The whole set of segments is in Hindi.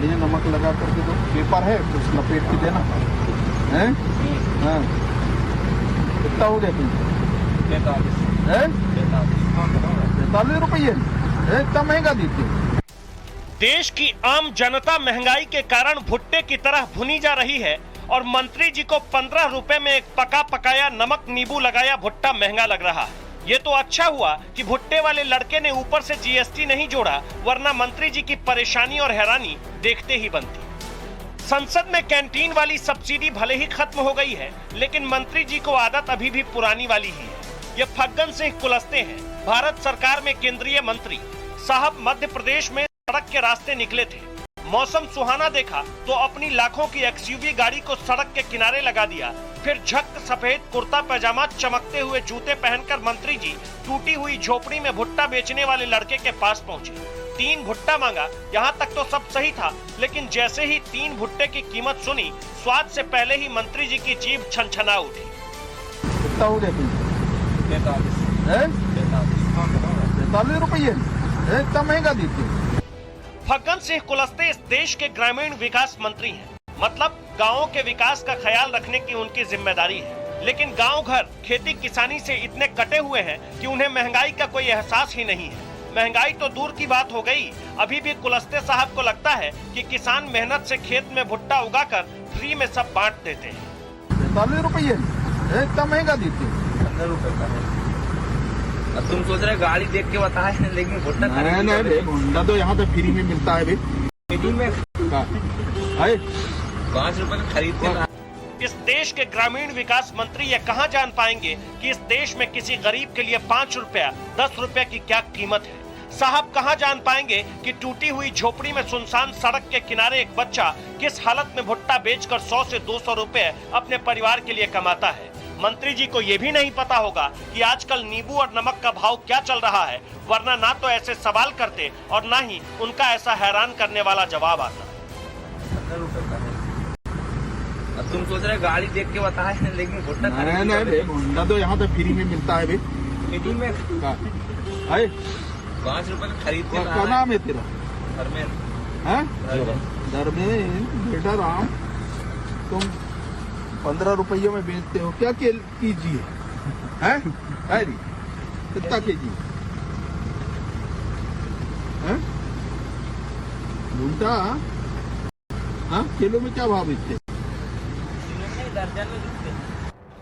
बढ़िया नमक लगा करके दो। पेपर है कुछ लपेट के देना है। हाँ कितना हो गया तुम? 45 रुपये इतना महंगा देते हो? देश की आम जनता महंगाई के कारण भुट्टे की तरह भुनी जा रही है और मंत्री जी को 15 रुपए में एक पका पकाया नमक नींबू लगाया भुट्टा महंगा लग रहा है। ये तो अच्छा हुआ कि भुट्टे वाले लड़के ने ऊपर से जीएसटी नहीं जोड़ा, वरना मंत्री जी की परेशानी और हैरानी देखते ही बनती। संसद में कैंटीन वाली सब्सिडी भले ही खत्म हो गई है, लेकिन मंत्री जी को आदत अभी भी पुरानी वाली ही है। ये फग्गन सिंह कुलस्ते हैं, भारत सरकार में केंद्रीय मंत्री। साहब मध्य प्रदेश में सड़क के रास्ते निकले थे, मौसम सुहाना देखा तो अपनी लाखों की एक्सयूवी गाड़ी को सड़क के किनारे लगा दिया। फिर झक सफेद कुर्ता पैजामा चमकते हुए जूते पहनकर मंत्री जी टूटी हुई झोपड़ी में भुट्टा बेचने वाले लड़के के पास पहुंचे। 3 भुट्टा मांगा। यहाँ तक तो सब सही था, लेकिन जैसे ही 3 भुट्टे की कीमत सुनी, स्वाद से पहले ही मंत्री जी की जीभ छनछना उठी। कितना हो गया तुम? 45 रुपये इतना महंगा देते हो? फग्गन सिंह कुलस्ते इस देश के ग्रामीण विकास मंत्री हैं, मतलब गांवों के विकास का ख्याल रखने की उनकी जिम्मेदारी है। लेकिन गांव घर खेती किसानी से इतने कटे हुए हैं कि उन्हें महंगाई का कोई एहसास ही नहीं है। महंगाई तो दूर की बात हो गई, अभी भी कुलस्ते साहब को लगता है कि किसान मेहनत से खेत में भुट्टा उगाकर फ्री में सब बांट देते हैं। 45 रुपये इतना महंगा देते हो? 15 रुपए का है। अब तुम सोच रहे गाड़ी देख के बताए, लेकिन भुट्टा नहीं भुट्टा तो यहाँ तो फ्री में मिलता है। 5 रुपए का खरीद के। इस देश के ग्रामीण विकास मंत्री ये कहाँ जान पाएंगे कि इस देश में किसी गरीब के लिए 5 रुपया 10 रुपया की क्या कीमत है। साहब कहाँ जान पाएंगे कि टूटी हुई झोपड़ी में सुनसान सड़क के किनारे एक बच्चा किस हालत में भुट्टा बेचकर 100 से 200 रुपए अपने परिवार के लिए कमाता है। मंत्री जी को ये भी नहीं पता होगा कि आजकल नींबू और नमक का भाव क्या चल रहा है, वरना ना तो ऐसे सवाल करते और ना ही उनका ऐसा हैरान करने वाला जवाब आता। 15 रुपए का है। अब तुम सोच रहे गाड़ी देख के बताए, लेकिन भुट्टा नहीं भुट्टा तो यहाँ तो फ्री में मिलता है। 5 रुपए का खरीद के। क्या नाम है तेरा? धर्मेंद्र। बेटा राम, तुम 15 रुपयों में बेचते हो, क्या कीजिए है? कितना केजी है भुट्टा? हाँ किलो में क्या भाव बेचते?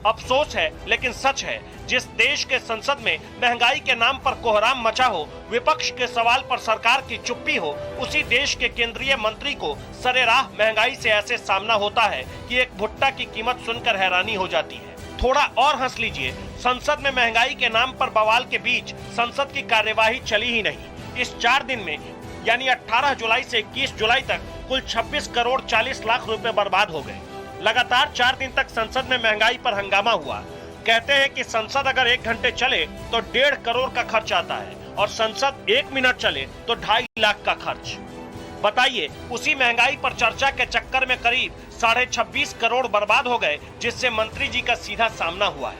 अफसोस है लेकिन सच है, जिस देश के संसद में महंगाई के नाम पर कोहराम मचा हो, विपक्ष के सवाल पर सरकार की चुप्पी हो, उसी देश के केंद्रीय मंत्री को सरेराह महंगाई से ऐसे सामना होता है कि एक भुट्टा की कीमत सुनकर हैरानी हो जाती है। थोड़ा और हंस लीजिए, संसद में महंगाई के नाम पर बवाल के बीच संसद की कार्यवाही चली ही नहीं। इस 4 दिन में यानी 18 जुलाई से 21 जुलाई तक कुल 26 करोड़ 40 लाख रुपए बर्बाद हो गए। लगातार 4 दिन तक संसद में महंगाई पर हंगामा हुआ। कहते हैं कि संसद अगर 1 घंटे चले तो 1.5 करोड़ का खर्च आता है और संसद 1 मिनट चले तो 2.5 लाख का खर्च। बताइए, उसी महंगाई पर चर्चा के चक्कर में करीब 26.5 करोड़ बर्बाद हो गए, जिससे मंत्री जी का सीधा सामना हुआ है।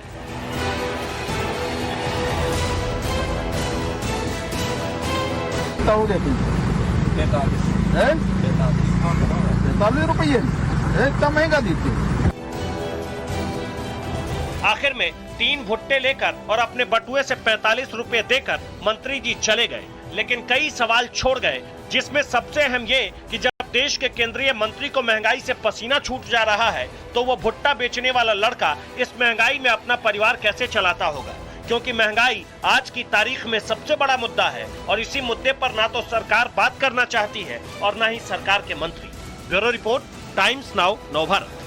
कितना हो गया तुम? 45 रुपये इतना महंगा देते हो? आखिर में 3 भुट्टे लेकर और अपने बटुए से 45 रुपए देकर मंत्री जी चले गए, लेकिन कई सवाल छोड़ गए, जिसमें सबसे अहम ये कि जब देश के केंद्रीय मंत्री को महंगाई से पसीना छूट जा रहा है, तो वो भुट्टा बेचने वाला लड़का इस महंगाई में अपना परिवार कैसे चलाता होगा। क्योंकि महंगाई आज की तारीख में सबसे बड़ा मुद्दा है और इसी मुद्दे पर ना तो सरकार बात करना चाहती है और ना ही सरकार के मंत्री। Bureau report, times now, Navbharat.